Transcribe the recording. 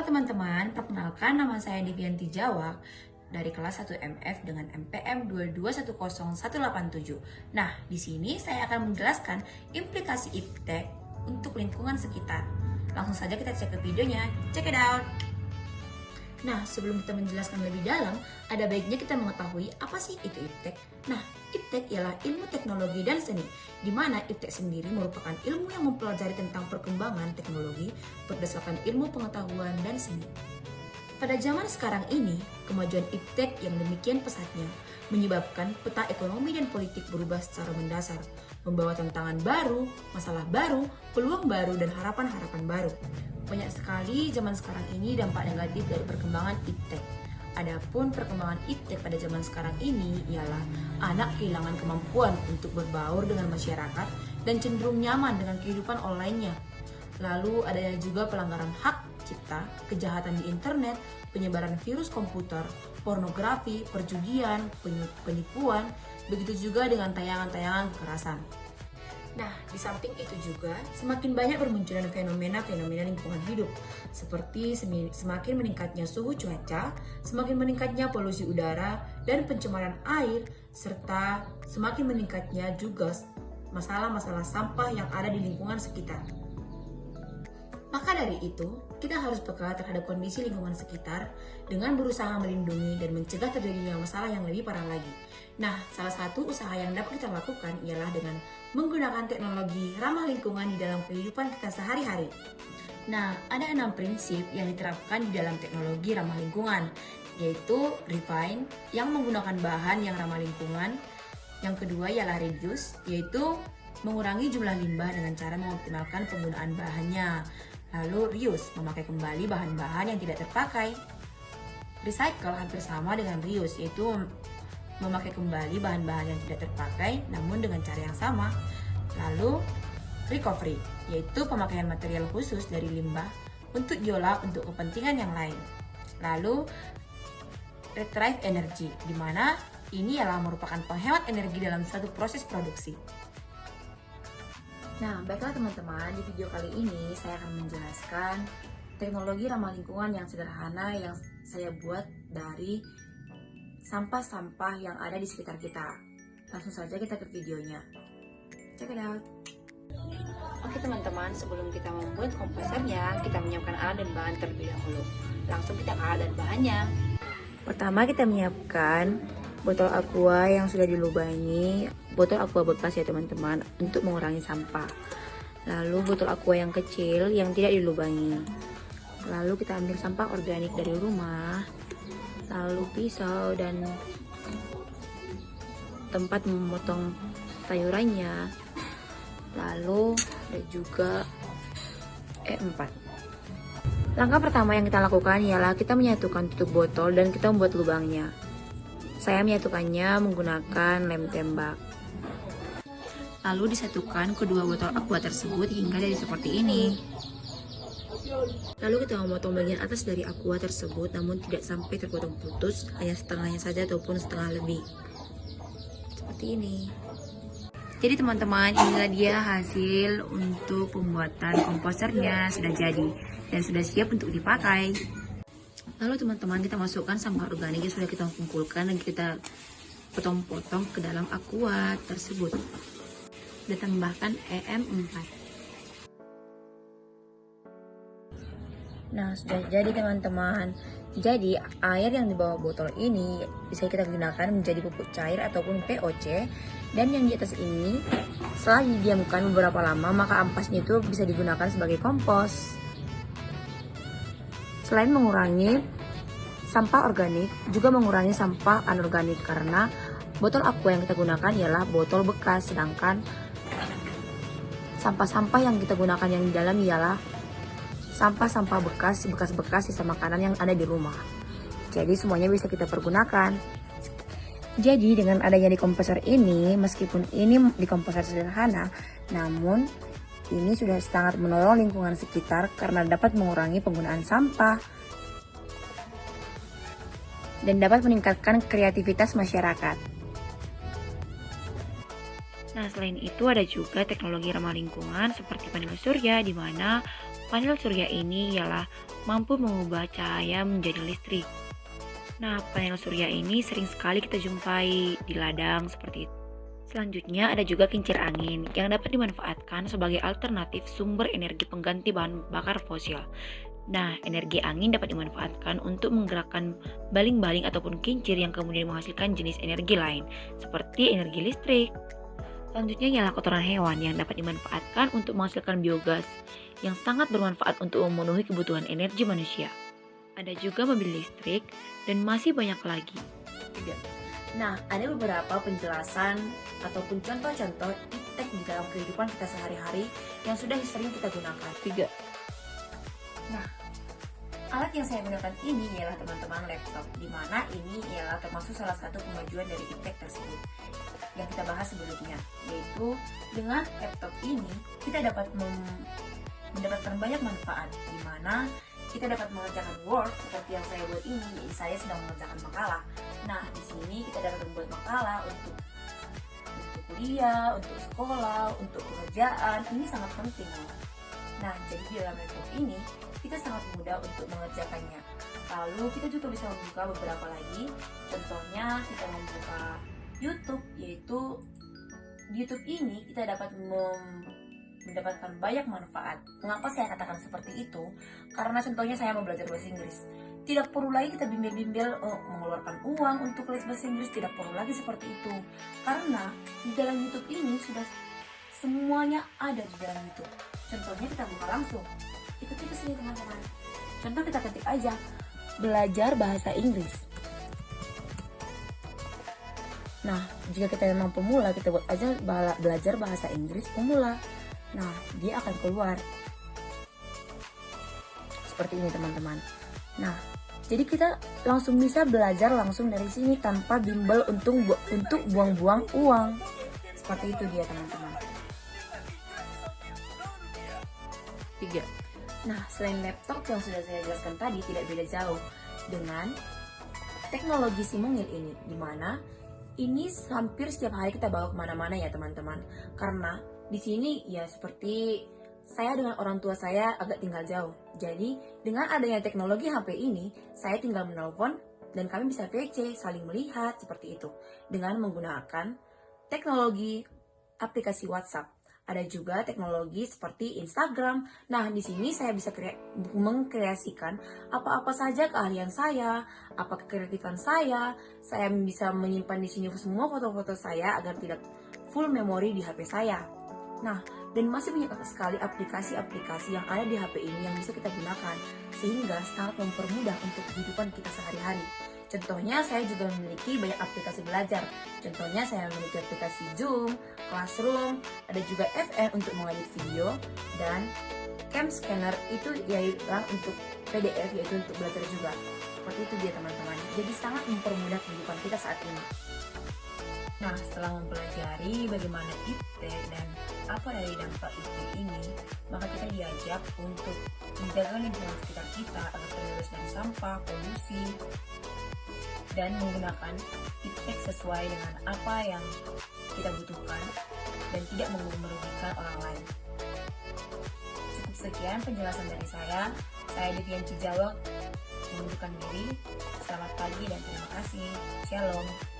teman-teman, perkenalkan nama saya Divianti Jawak dari kelas 1 MF dengan MPM 2210187. Nah, di sini saya akan menjelaskan implikasi iptek untuk lingkungan sekitar. Langsung saja kita cek ke videonya, check it out! Nah, sebelum kita menjelaskan lebih dalam, ada baiknya kita mengetahui apa sih itu iptek. Nah, iptek ialah ilmu teknologi dan seni, di mana iptek sendiri merupakan ilmu yang mempelajari tentang perkembangan teknologi berdasarkan ilmu pengetahuan dan seni. Pada zaman sekarang ini, kemajuan iptek yang demikian pesatnya menyebabkan peta ekonomi dan politik berubah secara mendasar, membawa tantangan baru, masalah baru, peluang baru, dan harapan-harapan baru. Banyak sekali zaman sekarang ini dampak negatif dari perkembangan iptek. Adapun perkembangan iptek pada zaman sekarang ini ialah anak kehilangan kemampuan untuk berbaur dengan masyarakat dan cenderung nyaman dengan kehidupan online-nya. Lalu adanya juga pelanggaran hak cipta, kejahatan di internet, penyebaran virus komputer, pornografi, perjudian, penipuan, begitu juga dengan tayangan-tayangan kekerasan. Nah, di samping itu juga semakin banyak bermunculan fenomena-fenomena lingkungan hidup, seperti semakin meningkatnya suhu cuaca, semakin meningkatnya polusi udara dan pencemaran air, serta semakin meningkatnya juga masalah-masalah sampah yang ada di lingkungan sekitar. Maka dari itu, kita harus peka terhadap kondisi lingkungan sekitar dengan berusaha melindungi dan mencegah terjadinya masalah yang lebih parah lagi. Nah, salah satu usaha yang dapat kita lakukan ialah dengan menggunakan teknologi ramah lingkungan di dalam kehidupan kita sehari-hari. Nah, ada 6 prinsip yang diterapkan di dalam teknologi ramah lingkungan, yaitu refine, yang menggunakan bahan yang ramah lingkungan. Yang kedua ialah reduce, yaitu mengurangi jumlah limbah dengan cara mengoptimalkan penggunaan bahannya. Lalu reuse, memakai kembali bahan-bahan yang tidak terpakai. Recycle hampir sama dengan reuse, yaitu memakai kembali bahan-bahan yang tidak terpakai namun dengan cara yang sama. Lalu recovery, yaitu pemakaian material khusus dari limbah untuk diolah untuk kepentingan yang lain. Lalu retrieve energy, di mana ini ialah merupakan penghemat energi dalam suatu proses produksi. Nah, baiklah teman-teman, di video kali ini saya akan menjelaskan teknologi ramah lingkungan yang sederhana yang saya buat dari sampah-sampah yang ada di sekitar kita. Langsung saja kita ke videonya. Check it out. Oke teman-teman, sebelum kita membuat komposernya, kita menyiapkan alat dan bahan terlebih dahulu. Langsung kita ke alat dan bahannya. Pertama kita menyiapkan botol aqua yang sudah dilubangi, botol aqua bekas ya teman-teman, untuk mengurangi sampah. Lalu botol aqua yang kecil yang tidak dilubangi. Lalu kita ambil sampah organik dari rumah. Lalu pisau dan tempat memotong sayurannya. Lalu ada juga E4. Langkah pertama yang kita lakukan ialah kita menyatukan tutup botol dan kita membuat lubangnya. Saya menyatukannya menggunakan lem tembak. Lalu disatukan kedua botol aqua tersebut hingga jadi seperti ini. Lalu kita memotong bagian atas dari aqua tersebut namun tidak sampai terpotong putus, hanya setengahnya saja ataupun setengah lebih. Seperti ini. Jadi teman-teman, inilah dia hasil untuk pembuatan komposernya sudah jadi dan sudah siap untuk dipakai. Lalu teman-teman, kita masukkan sampah organik yang sudah kita kumpulkan dan kita potong-potong ke dalam aqua tersebut. Dan tambahkan EM4. Nah, sudah jadi teman-teman. Jadi, air yang di bawah botol ini bisa kita gunakan menjadi pupuk cair ataupun POC. Dan yang di atas ini, setelah didiamkan beberapa lama, maka ampasnya itu bisa digunakan sebagai kompos. Selain mengurangi sampah organik, juga mengurangi sampah anorganik karena botol aqua yang kita gunakan ialah botol bekas, sedangkan sampah-sampah yang kita gunakan yang di dalam ialah sampah-sampah bekas sisa makanan yang ada di rumah. Jadi semuanya bisa kita pergunakan. Jadi dengan adanya dekomposer ini, meskipun ini dekomposer sederhana, namun ini sudah sangat menolong lingkungan sekitar karena dapat mengurangi penggunaan sampah dan dapat meningkatkan kreativitas masyarakat. Nah, selain itu ada juga teknologi ramah lingkungan seperti panel surya, di mana Panel surya ini ialah mampu mengubah cahaya menjadi listrik. Nah, panel surya ini sering sekali kita jumpai di ladang seperti itu. Selanjutnya ada juga kincir angin yang dapat dimanfaatkan sebagai alternatif sumber energi pengganti bahan bakar fosil. Nah, energi angin dapat dimanfaatkan untuk menggerakkan baling-baling ataupun kincir yang kemudian menghasilkan jenis energi lain, seperti energi listrik. Selanjutnya ialah kotoran hewan yang dapat dimanfaatkan untuk menghasilkan biogas yang sangat bermanfaat untuk memenuhi kebutuhan energi manusia. Ada juga mobil listrik dan masih banyak lagi. Nah, ada beberapa penjelasan ataupun contoh-contoh iptek di dalam kehidupan kita sehari-hari yang sudah sering kita gunakan. 3. Nah, alat yang saya gunakan ini ialah teman-teman laptop, di mana ini ialah termasuk salah satu kemajuan dari iptek tersebut yang kita bahas sebelumnya, yaitu dengan laptop ini kita dapat mendapatkan banyak manfaat, di mana kita dapat mengerjakan Word seperti yang saya buat ini. Saya sedang mengerjakan makalah. Nah, di sini kita dapat membuat makalah untuk kuliah, untuk sekolah, untuk pekerjaan. Ini sangat penting. Nah, jadi di dalam laptop ini kita sangat mudah untuk mengerjakannya. Lalu kita juga bisa membuka beberapa lagi. Contohnya kita membuka YouTube, yaitu di YouTube ini kita dapat mendapatkan banyak manfaat. Mengapa saya katakan seperti itu? Karena contohnya saya mau belajar bahasa Inggris. Tidak perlu lagi kita bimbel-bimbel mengeluarkan uang untuk les bahasa Inggris, tidak perlu lagi seperti itu. Karena di dalam YouTube ini sudah semuanya ada di dalam YouTube. Contohnya kita buka langsung. Ikuti kesini teman-teman. Contoh kita ketik aja, belajar bahasa Inggris. Nah, jika kita memang pemula, kita buat aja belajar bahasa Inggris pemula. Nah, dia akan keluar seperti ini teman-teman. Nah, jadi kita langsung bisa belajar langsung dari sini tanpa bimbel untuk buang-buang uang. Seperti itu dia teman-teman. 3. Nah, selain laptop yang sudah saya jelaskan tadi, tidak beda jauh dengan teknologi si mungil ini, dimana ini hampir setiap hari kita bawa kemana-mana ya teman-teman. Karena di sini ya seperti saya dengan orang tua saya agak tinggal jauh. Jadi dengan adanya teknologi HP ini, saya tinggal menelpon dan kami bisa VC, saling melihat seperti itu dengan menggunakan teknologi aplikasi WhatsApp. Ada juga teknologi seperti Instagram. Nah, di sini saya bisa mengkreasikan apa-apa saja keahlian saya, apa kreatifan saya. Saya bisa menyimpan di sini semua foto-foto saya agar tidak full memori di HP saya. Nah, dan masih banyak sekali aplikasi-aplikasi yang ada di HP ini yang bisa kita gunakan, sehingga sangat mempermudah untuk kehidupan kita sehari-hari. Contohnya, saya juga memiliki banyak aplikasi belajar. Contohnya, saya memiliki aplikasi Zoom, Classroom, ada juga FN untuk mengedit video, dan Cam Scanner itu yaitu untuk PDF, yaitu untuk belajar juga. Seperti itu dia teman-teman. Jadi sangat mempermudah kehidupan kita saat ini. Nah, setelah mempelajari bagaimana iptek dan apa dari dampak iptek ini, maka kita diajak untuk menjaga lingkungan sekitar kita agar terbebas dari sampah, polusi, dan menggunakan iptek sesuai dengan apa yang kita butuhkan dan tidak merugikan orang lain. Cukup sekian penjelasan dari saya. Saya Devianti Jawak mengundurkan diri. Selamat pagi dan terima kasih. Shalom.